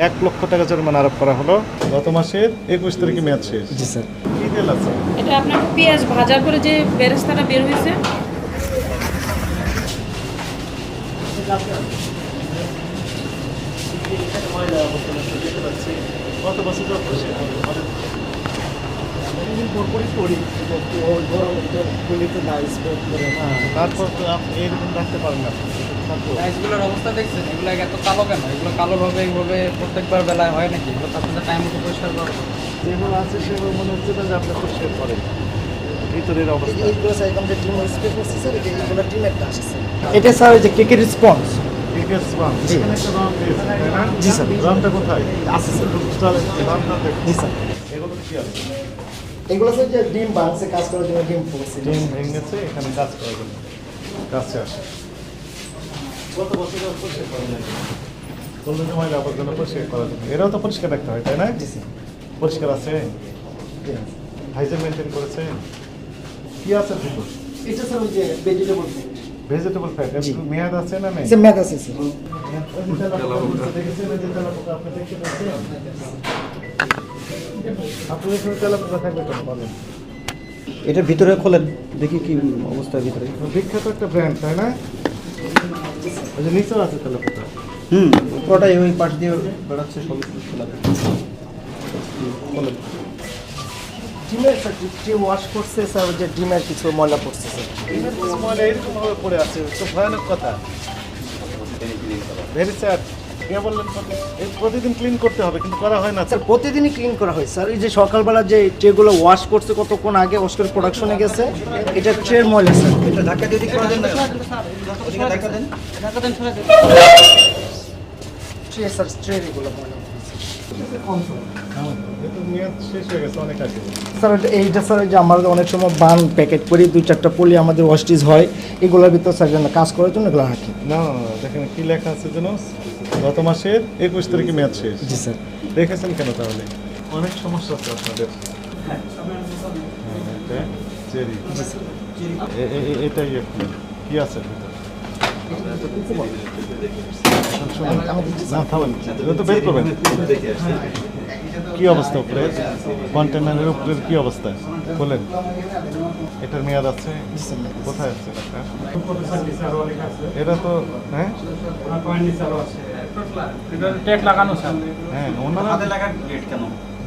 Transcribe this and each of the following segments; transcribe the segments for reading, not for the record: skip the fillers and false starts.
1,00,000 টাকা জরিমানা আরোপ করা হলো। গত মাসের 21 তারিখে মেয়াদ শেষ। জি স্যার। কি তেল আছে? এটা আপনার পেঁয়াজ ভাজার পরে যে বেরেস্তাটা বের হয়েছে। কত বছর ধরে করছে? তারপর তো আপনি এইরকম রাখতে পারেন না। রাইসগুলোর অবস্থা দেখছেন, এগুলো এত কালো কেন? এগুলো কালোভাবে এইভাবে প্রত্যেকবার বেলায় হয় নাকি? এগুলো তো আপনাদের টাইম মতো পরিষ্কার করা হবে। যেগুলো আছে সেগুলো মনে হচ্ছে না যে আপনি পরিষ্কার করেন। ভিতরের অবস্থা এটা স্যার ওই যে কেকের রেসপন্স। জি। জি স্যার। রংটা কোথায় আছে স্যার। তাহলে রংটা দেখুন। জি স্যার। এগুলো কি আছে? এগুলো স্যার যে ডিম বানছে কাজ করার জন্য ডিম পড়ছে। ডিম ভেঙেছে, এখানে কাজ করার জন্য কাছে আসে। কত বছর ধরে পরিষ্কার করেন না? বললেন যে ময়লা আবর্জনা পরিষ্কার করার জন্য। এরাও তো পরিষ্কার রাখতে হয়, তাই না? জি স্যার। পরিষ্কার আছে, হাইজেন মেনটেন করেছে। কি আছে ভিতর? এটা স্যার ওই যে ভেজিটেবল ফ্যাট। Vegetable fat. মেয়াদ আছে না নেই? স্যার ম্যাথ আছে স্যার। দেখেছেন যে তেলাপোকা আপনি দেখতে পাচ্ছেন? আপনি এখানে তেলাপোকা থাকবে কেন বলেন? এটা ভিতরে খোলেন দেখি কি অবস্থা ভিতরে। বিখ্যাত একটা ব্র্যান্ড, তাই না? ওই যে নিচেও আছে তেলাপোকা। পুরোটাই ওই পাশ দিয়ে বেড়াচ্ছে সব খোলা। খোলেন। ডিমের স্যার ডিম ওয়াশ করছে স্যার, ওই যে ডিমের কিছু ময়লা পড়ছে স্যার। ডিমের কিছু ময়লা এরকম ভাবে পড়ে আছে, তো ভয়ানক কথা। Very sad. কে বললেন প্রতিদিন ক্লিন করতে হবে, কিন্তু করা হয় না। স্যার প্রতিদিনই ক্লিন করা হয় স্যার। এই যে সকালবেলা যে ট্রেগুলো ওয়াশ করছে কতক্ষণ আগে ওয়াশ করে প্রোডাকশনে গেছে, এটা ট্রের ময়লা স্যার। এটা ঢাকা দিয়ে করা দেন না ওদিকে ঢাকা দেন। ট্রে স্যার, ট্রে এগুলো ময়লা। কিন্তু মেয়াদ শেষ হয়ে গেছে অনেক আগে। স্যার এইটা স্যার যে আমাদের অনেক সময় বান প্যাকেট করি 2-4টা পলি আমাদের ওয়াস্টিজ হয়, এগুলোর ভিতর স্যার জন্য কাজ করার জন্য এগুলো রাখি। না না না, দেখেন কি লেখা আছে যেন, গত মাসের 21 তারিখে মেয়াদ শেষ। জি স্যার। দেখেছেন কেন তাহলে? অনেক সমস্যা আছে আপনাদের। এটা চেরি। জি স্যার। এটাই আপনি কি আছে ভিতরে? না থামেন, এটা তো বের করবেন। কি অবস্থা উপরে? কন্টেনারের উপরের কি অবস্থা বলেন? এটার মেয়াদ আছে? কোথায় আছে এটা? তো হ্যাঁ ট্যাগ লাগানো স্যার। হ্যাঁ ওনারা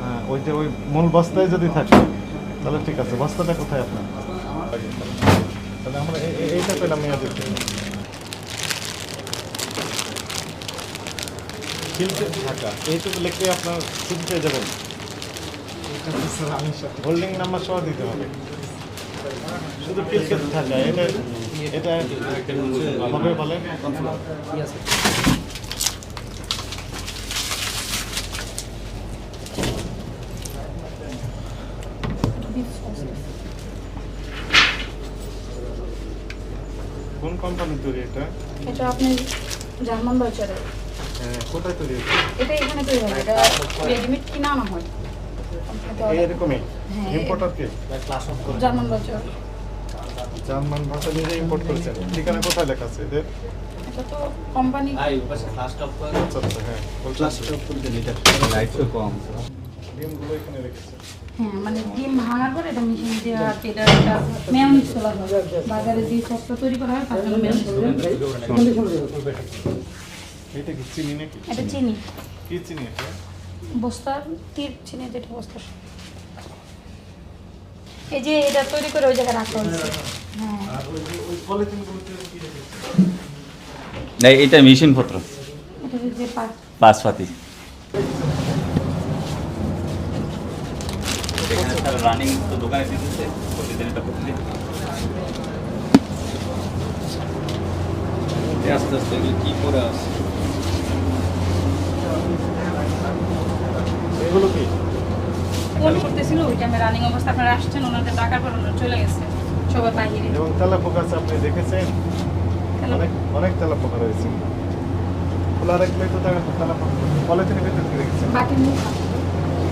হ্যাঁ, ওই যে ওই মূল বস্তায় যদি থাকে তাহলে ঠিক আছে। বস্তাটা কোথায় আপনার? তাহলে আমরা এইটা পেলাম মেয়াদের জন্য। ঢাকা এইটুকু লিখে আপনার শুধু পেয়ে যাবেন। হোল্ডিং নাম্বার সহ দিতে হবে। শুধু কিলকেট থাকা এটা এটা হবে বলেন। কোন কোম্পানি তৈরি এটা? এটা আপনি জার্মান বাজারে। হ্যাঁ, কোথায় তৈরি হচ্ছে? এটা এখানে তৈরি হয়, এটা রেডিমেড কিনা আনা হয়। এরকমই হ্যাঁ, ইম্পোর্টার কে? জার্মান বাজার। জার্মান ভাষা নিজে ইম্পোর্ট করেছেন। ঠিকানা কোথায় লেখা আছে এদের? এটা তো কোম্পানি। আচ্ছা আচ্ছা, হ্যাঁ ডিমগুলো এখানে রেখেছে। হ্যাঁ, মানে ডিম ভাঙার পরে এটা মেশিন দিয়ে আর কি এটা একটা মেয়নিজ তোলা হয়। বাজারে যে সসটা তৈরি করা হয় তার জন্য মেয়নিজ। এটা কি চিনি নাকি? এটা চিনি, কি চিনি এটা? বস্তার তীর চিনি, যেটা বস্তার। এই যে এটা তৈরি করে ওই জায়গায় রাখা হয়েছে। হ্যাঁ, আর ওই পলিথিনগুলোতে কি রেখেছে? না, এটা মেশিন পত্র এটা যে বাসপাতি। রানিং তো দোকানে দিতেছে প্রতিদিন, এটা প্রতিদিন আস্তে আস্তে এগুলো কি করে আসে। এগুলো কি? ফোন করতেছিল ওই টাইমে রানিং অবস্থা, আপনারা আসছেন, ওনাদের টাকার পর ওনারা চলে গেছে সবাই বাহিরে। এবং তেলাপোকা আছে আপনি দেখেছেন? অনেক অনেক তেলাপোকা রয়েছে। খোলা রাখলে তো তেলাপোকা পলিথিনের ভিতরে কি রেখেছেন? বাটির মুখ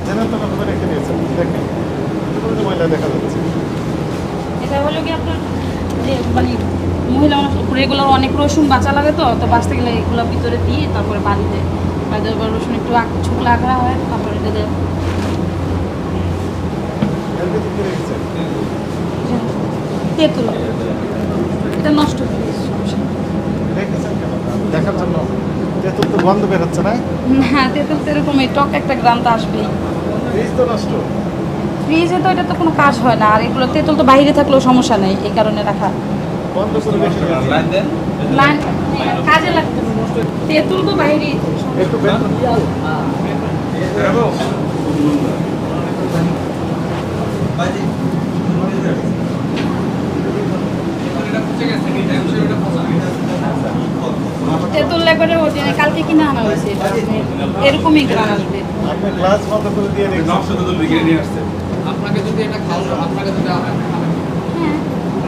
যেন তো ভাবে রেখে দিয়েছেন। দেখেন এগুলো তো ময়লা দেখা যাচ্ছে। এটা হলো কি আপনার যে মানে মহিলা মানুষ রেগুলার অনেক রসুন বাঁচা লাগে, তো বাঁচতে গেলে এগুলো ভিতরে দিয়ে তারপরে বাড়িতে আদা বা রসুন একটু শুকলা করা হয়, তারপরে এটা দেয়। এর ভিতরে কি রেখেছেন? তেঁতুল এটা নষ্ট হয়ে গেছে, সমস্যা নেই। রেখেছেন কেন? দেখার জন্য। তেঁতুল তো গন্ধ বের হচ্ছে না? না, তেঁতুল তো এরকমই টক একটা গ্রাম তো আসবেই। ফ্রিজ তো নষ্ট। ফ্রিজে তো এটা তো কোনো কাজ হয় না, আর এগুলো তেঁতুল তো বাইরে থাকলেও সমস্যা নেই, এই কারণে রাখা। বন্ধ করে রেখে দিয়েছেন। লাইন দেন। লাইন কাজে লাগবে, তেঁতুল তো বাইরেই। একটু বের করুন। এটা পচে গেছে, এটা হচ্ছে ওটা পচা। তেঁতুল একবারে অরিজিনাল কালকে কিনে আনা হয়েছে, এটা আপনার এরকমই গ্রাম আসবে। আপনি গ্লাস বন্ধ করে দিয়ে রেখেছেন। আপনাকে যদি এটা খাওয়ানো, আপনাকে যদি খাবেন, হ্যাঁ,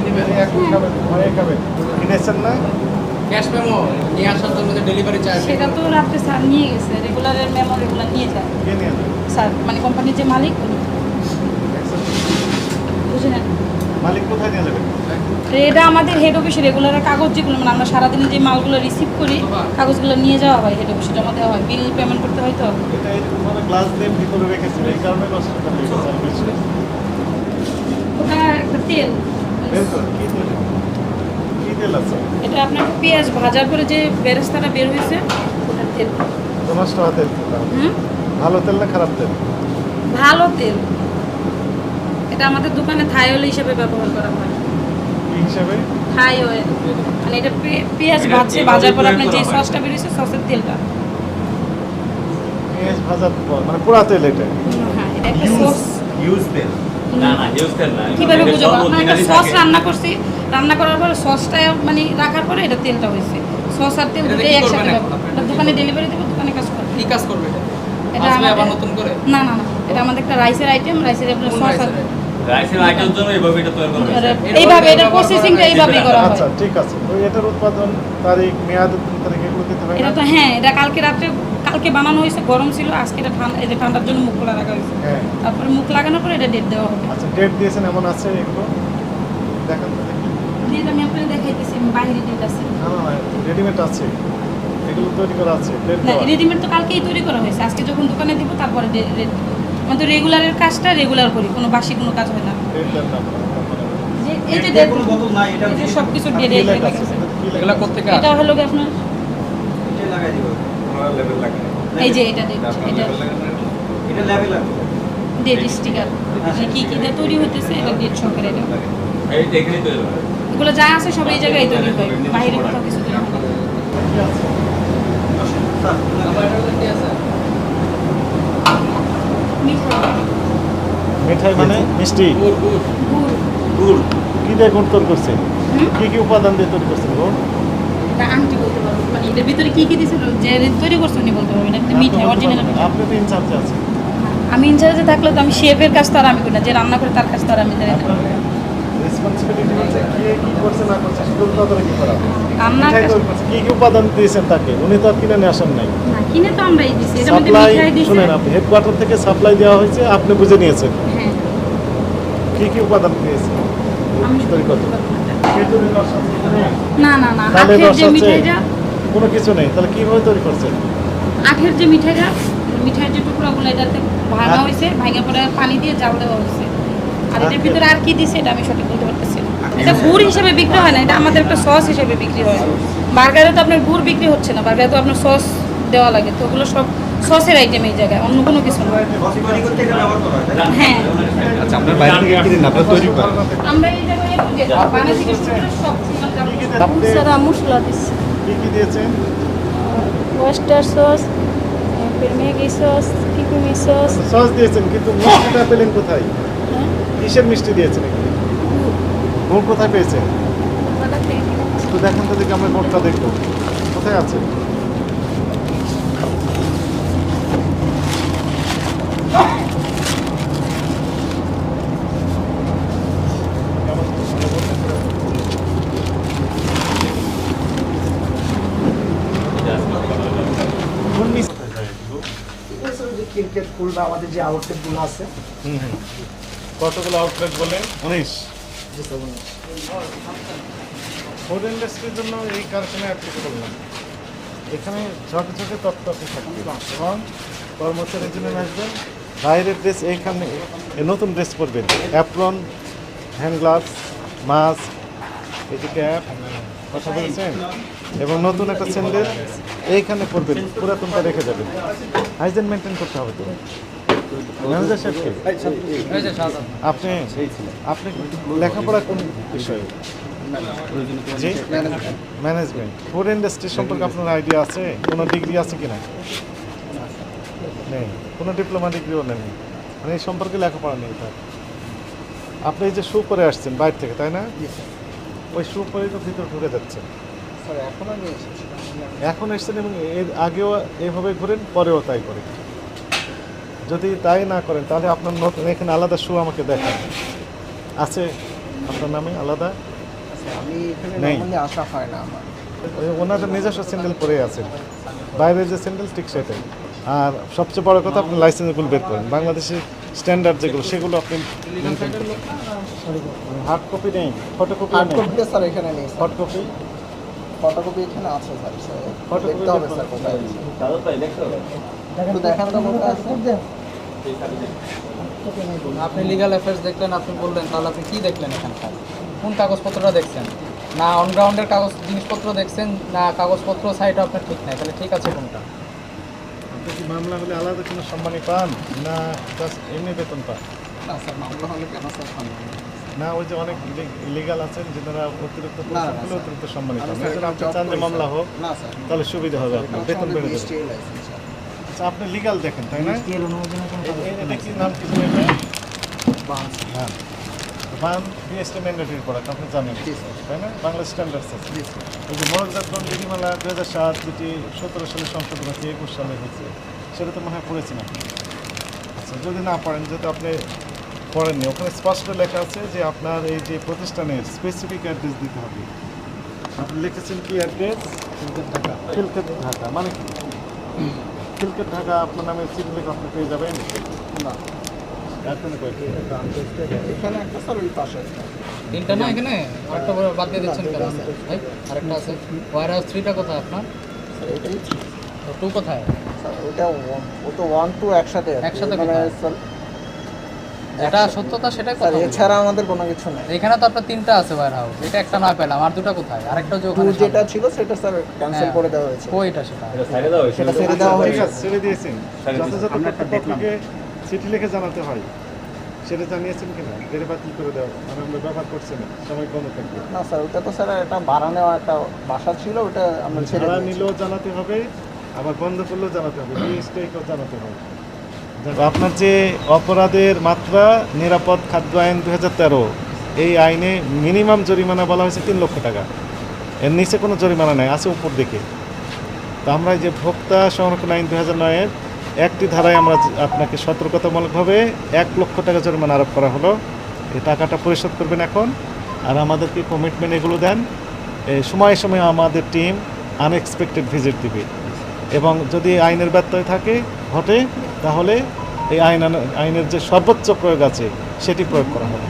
নেবেন। এখন খাবেন, ভয়ে খাবেন। কিনেছেন না? ক্যাশ মেমো নিয়ে আসার জন্য যে ডেলিভারি চার্জ, সেটা তো রাত্রে স্যার নিয়ে গেছে, রেগুলারের মেমো রেগুলার নিয়ে যায় কে নিয়ে যাবেন? স্যার, মানে কোম্পানির যে মালিক উনি। বুঝলেন? মালিক কোথায় নিয়ে যাবেন? এটা আমাদের হেড অফিসে রেগুলারের কাগজ যেগুলো, মানে আমরা সারাদিনে যে মালগুলো রিসিভ করি, কাগজগুলো নিয়ে যাওয়া হয়, হেড অফিসে জমা দেওয়া হয়, বিল পেমেন্ট করতে হয় তো। এটা এরকম ভাবে গ্লাস দিয়ে ভিতরে রেখেছেন, এই কারণে নষ্ট হয়ে গেছে আর বেশি। ওটা একটা তেল, বের করুন, কি তেল? কি তেল আছে? এটা আপনার পেঁয়াজ ভাজার পরে যে বেরেস্তাটা বের হয়েছে ওটার তেল। তো নষ্ট হওয়া তেল। হুম, ভালো তেল না খারাপ তেল? ভালো তেল। এটা আমাদের দোকানে থাই অয়েল হিসেবে ব্যবহার করা হয়। কি হিসাবে? থাই অয়েল মানে এটা পেঁয়াজ ভাজছে, ভাজার পর আপনার যে সসটা বেরিয়েছে সসের তেলটা। পেঁয়াজ ভাজার পর মানে পুরা তেল এটা। হ্যাঁ, এটা একটা সস। ইউজ তেল। না না, ইউজ তেল না। কিভাবে এটা বুঝবো? সব আপনার একটা ordinary সস থাকে। রান্না করছি, রান্না করার পর সসটা মানে রাখার পরে এটা তেলটা হয়েছে। সস আর তেল এটা দুটোই কি একসাথে করবেন এখন ব্যবহার। আপনি? এটা দোকানে ডেলিভারি দেবো, দোকানে কাজ করবে। কি কাজ করবে এটা? এটা আসবে আবার আমাদের নতুন করে? না না না, এটা আমাদের একটা রাইসের আইটেম, রাইসের আপনার কোন সস আর রাইসের? রাইসের আইটেমের জন্য এইভাবে এটা তৈরি করা হয়েছে। এইভাবে এটা প্রসেসিংটা এইভাবেই করা হয়। আচ্ছা ঠিক আছে। তো এটার উৎপাদন তারিখ, মেয়াদ, তারিখ এগুলো দিতে হয় এটা না? তো হ্যাঁ, এটা কালকে রাত্রে কালকে বানানো হয়েছে, গরম ছিল, আজকে এটা ঠান্ডা, এই যে ঠান্ডার জন্য মুখ খোলা রাখা হয়েছে। হ্যাঁ। তারপরে মুখ লাগানোর পরে এটা ডেট দেওয়া হবে। আচ্ছা ডেট দিয়েছেন এমন আছে এগুলো? দেখান তো দেখি। ডেট আমি আপনাকে দেখাইতেছি, বাইরে ডেট আছে। না না রেডিমেড আছে, এগুলো তৈরি করা আছে, ডেট না, দেওয়া। রেডিমেড তো কালকেই তৈরি করা হয়েছে, আজকে যখন দোকানে দিব তারপরে ডেট দিব। আমি তো রেগুলারের কাজটা রেগুলার করি, কোনো বাসি কোনো কাজ হয় না। ডেট দেন না আপনারা। যে এই যে ডেট, বোতল নাই, এটা এই যে সব কিছু কি ডেট লেখা লেখা আছে? আছে। কি লেখা এগুলা আছে? কোত্থেকে এটা হলো কি আপনার লাগাই দিব। আমরা লেভেল লাগাই। এই যে এটা ডেট, এটা এটা লেভেল লাগে। ডেট স্টিকার, মানে কি কি দিয়ে তৈরি হইতেছে এটা ডেট সহকারে এটা। এই এখানেই তৈরি হবে। এগুলো যা আছে সব এই জায়গায় তৈরি হয়, বাইরে কোথাও কিছু তৈরি হয় না। কি আছে? আবার এটা হলো কি আছে? মিঠাই, মিঠাই মানে মিষ্টি। গুড়, গুড়। গুড়, গুড়। কি দিয়ে গুড় তৈরি করছেন? হুম? কি কি উপাদান দিয়ে তৈরি করছেন গুড়? এটা আংটি বলতে পারবো, মানে এটার ভিতরে কি কি দিয়েছিল যে তৈরি করছে উনি বলতে পারবেন। এটা মিঠাই, অরিজিনাল মিঠাই। আপনি তো ইনচার্জে আছেন। আমি ইনচার্জে থাকলে তো আমি শেফের কাজ তো আর আমি করি না, যে রান্না করে তার কাজ তো আর আমি জানি না। আপনার রেসপন্সিবিলিটি হচ্ছে কি করছে না করছে শুধু তদারকি করা। রান্নার মিঠাই কাজ তৈরি করছে, কি কি উপাদান দিয়েছেন তাকে? উনি তো আর কিনে নিয়ে আসেন নাই। না, কিনে তো আমরাই দিছি। এটার মধ্যে সাপ্লাই মিঠাই দিছি। শুনেন, আপনি হেডকোয়ার্টার থেকে সাপ্লাই দেওয়া হয়েছে, আপনি বুঝে নিয়েছেন হ্যাঁ, কি কি উপাদান দিয়েছে আমি তৈরি করতে। খেজুরের রস আছে এখানে? না না না, ডালের আখের রস যে আছে? মিঠাইটা, কোনো কিছু নেই, তাহলে কিভাবে তৈরি করছেন? আখের যে মিঠাইটা, মিঠাইয়ের যে টুকরাগুলো এটাতে ভাঙা হয়েছে, ভাঙা পরে পানি দিয়ে জাল দেওয়া হয়েছে। আর এটার ভিতরে আর কি দিছে এটা আমি সঠিক বলতে পারতেছি না। এটা গুড় হিসেবে বিক্রি হয় না, এটা আমাদের একটা সস হিসেবে বিক্রি হয়। বার্গারে তো আপনার গুড় বিক্রি হচ্ছে না, বার্গারে তো আপনার সস দেওয়া লাগে, তো ওগুলো সব সসের আইটেম এই জায়গায়, অন্য কোনো কিছু না। তৈরি করতে গেলে আবার করা হয়। হ্যাঁ, আচ্ছা আপনার বাইরে থেকে কিনেন না, আপনারা তৈরি করেন। আমরা এই জায়গায় বানা থেকে শুরু করে সব আপনি सारा मसला दिस কি কি দিয়েছেন? ওয়েস্টার সস फिर मैगी सॉस किकुमी सॉस সস দিয়েছেন, কিন্তু মিষ্টিটা পেলেন কোথায়? কিসের মিষ্টি দিয়েছেন এখানে? গুড় কোথায় পেয়েছেন? তো দেখেন তো দেখি, আমরা গুড়টা দেখবো কোথায় আছে। কোন মিষ্টি? ক্রিকেট ফুল বা আমাদের যে আউটলেটগুলো আছে হুম হুম। কতগুলো আউটলেট বলে? 19। যে সব ফুড ইন্ডাস্ট্রির জন্য এই কারখানা অ্যাপ্লিকেবল না। এখানে ঝকে ঝকে তত্ত্বকে থাকবে এবং কর্মচারীর জন্য আসবেন বাইরের ড্রেস এইখানে নতুন ড্রেস পরবেন, অ্যাপ্রন, হ্যান্ড গ্লাভস, মাস্ক, এই যে ক্যাপ, কথা বলছেন, এবং নতুন একটা স্যান্ডেল এইখানে পরবেন, পুরাতনটা রেখে যাবেন। হাইজেন মেনটেন করতে হবে তো। ম্যানেজার সাহেবকে এই যে সাদা আপনি আপনি লেখাপড়া কোন বিষয়ে? জি, ম্যানেজমেন্ট। ফুড ইন্ডাস্ট্রি সম্পর্কে আপনার আইডিয়া আছে? কোনো ডিগ্রি আছে কিনা? নেই, কোনো ডিপ্লোমা ডিগ্রিও নেই, মানে এই সম্পর্কে লেখাপড়া নেই তার। আপনি এই যে শু পরে আসছেন বাইরে থেকে, তাই না? ওই শু পরে তো ভিতরে ঢুকে যাচ্ছে। এখন এসছেন এবং এর আগেও এইভাবে ঘুরেন, পরেও তাই করেন। যদি তাই না করেন তাহলে আপনার নতুন এখানে আলাদা শু আমাকে দেখান। আছে আপনার নামে আলাদা? আমি এখানে নেই। নরমালি আসা হয় না আমার। ওই ওনাদের নিজস্ব স্যান্ডেল পরে আছেন, বাইরের যে স্যান্ডেল ঠিক সেটাই। আর সবচেয়ে বড় কথা, আপনি লাইসেন্সগুলো বের করেন, বাংলাদেশের স্ট্যান্ডার্ড যেগুলো সেগুলো আপনি হার্ড কপি নেই, ফটোকপি হার্ড নেই, কপিটা স্যার এখানে নেই, ফটোকপি ফটোকপি এখানে আছে স্যার। ফটোকপি দেখতে হবে স্যার কোথায় আছে। একটু দেখান তো কোথায় আছে। আপনি লিগ্যাল অ্যাফেয়ার্স দেখলেন, আপনি বললেন, তাহলে আপনি কি দেখলেন এখানকার? কোন কাগজপত্রটা দেখছেন? না অনগ্রাউন্ডের কাগজ জিনিসপত্র দেখছেন, না কাগজপত্র সাইড আপনার ঠিক নাই, তাহলে ঠিক আছে কোনটা? আপনি কি মামলা হলে আলাদা কোনো সম্মানী পান, না জাস্ট এমনি বেতন পান? না স্যার, মামলা হলে কেন স্যার সম্মান? না, ওই যে অনেক ইলিগাল আছেন যারা অতিরিক্ত না, পরিশ্রম করলে স্যার। অতিরিক্ত সম্মানী পান। আমি এই জন্য স্যার আপনি জব চান যে করি, মামলা স্যার। হোক, না স্যার, তাহলে সুবিধা হবে আপনার, বেতন বেড়ে যাবে। STL licence sir. আচ্ছা, আপনি লিগাল দেখেন, তাই না? STL অনুমোদনের কোনো এটা কি নাম, কিছু এটা? বাস। হ্যাঁ, বান বিএসটি ম্যান্ডেটরি প্রোডাক্ট, আপনি জানেন, জি স্যার। তাই না? বাংলাদেশ স্ট্যান্ডার্ডস আছে। জি স্যার। এই যে মোড়কজাতকরণ বিধিমালা 2007, যেটি 17 সালে সংশোধন হয়েছে, 21 সালে হয়েছে, সেটা তো মনে হয় পড়েছেন আপনি। আচ্ছা, যদি না পড়েন, যেহেতু আপনি পড়েননি, ওখানে স্পষ্ট লেখা আছে যে আপনার এই যে প্রতিষ্ঠানের স্পেসিফিক অ্যাড্রেস দিতে হবে। আপনি লিখেছেন কি অ্যাড্রেস? ঢাকা, খিলক্ষেত ঢাকা। মানে কি খিলক্ষেত ঢাকা আপনার নামে চিঠি লিখে আপনি পেয়ে যাবেন না, এখানে কয়েকটি। এখানে একটা স্যার ওই পাশে একটা। তিনটা না এখানে? আরেকটা বাদ দিয়ে দিচ্ছেন কেন স্যার? ভাই, আরেকটা আছে। ওয়ার হাউস 3টা কোথায় আপনার? স্যার এটাই 2 কোথায়? স্যার ওটা ও তো 1 2 একসাথে আছে। একসাথে মানে কোথায়? স্যার, যেটা সত্যতা সেটাই স্যার কথা বলুন। এছাড়া আমাদের কোনো কিছু নেই। এখানে তো আপনার 3টা আছে ওয়্যার হাউস, এটা একটা না পেলাম, আর 2টা কোথায়? আরেকটা যে ওখানে যেটা ছিল সেটা স্যার ক্যান্সেল করে দেওয়া হয়েছে। ওইটা সেটা। সেটা ছেড়ে দেওয়া ঠিক হয়েছে। আছে, ছেড়ে দিয়েছেন। যথাযথ কর্তৃপক্ষকে চিঠি লিখে জানাতে হয়, সেটা জানিয়েছেন কিনা? এটা বাতিল করে দেওয়া, মানে আমরা ব্যবহার করছি না, সময় কমে থাকবে। না স্যার, ওটা তো স্যার একটা ভাড়া নেওয়া একটা বাসা ছিল, ওটা আমরা ছেড়ে ভাড়া দিয়েছি। নিলেও জানাতে হবে, আবার বন্ধ করলেও জানাতে হবে, জিএসটিকেও জানাতে হবে। আপনার যে অপরাধের মাত্রা, নিরাপদ খাদ্য আইন 2013, এই আইনে মিনিমাম জরিমানা বলা হয়েছে 3 লক্ষ টাকা। এর নিচে কোনো জরিমানা নেই, আছে উপর দিকে। তো আমরা এই যে ভোক্তা সংরক্ষণ আইন 2009-এর একটি ধারায় আমরা আপনাকে সতর্কতামূলকভাবে 1 লক্ষ টাকা জরিমানা আরোপ করা হলো। এই টাকাটা পরিশোধ করবেন এখন, আর আমাদেরকে কমিটমেন্ট এগুলো দেন। এই সময়ে সময়ে আমাদের টিম আনএক্সপেক্টেড ভিজিট দিবে, এবং যদি আইনের ব্যত্যয় ঘটে, তাহলে এই আইনের যে সর্বোচ্চ প্রয়োগ আছে সেটি প্রয়োগ করা হবে।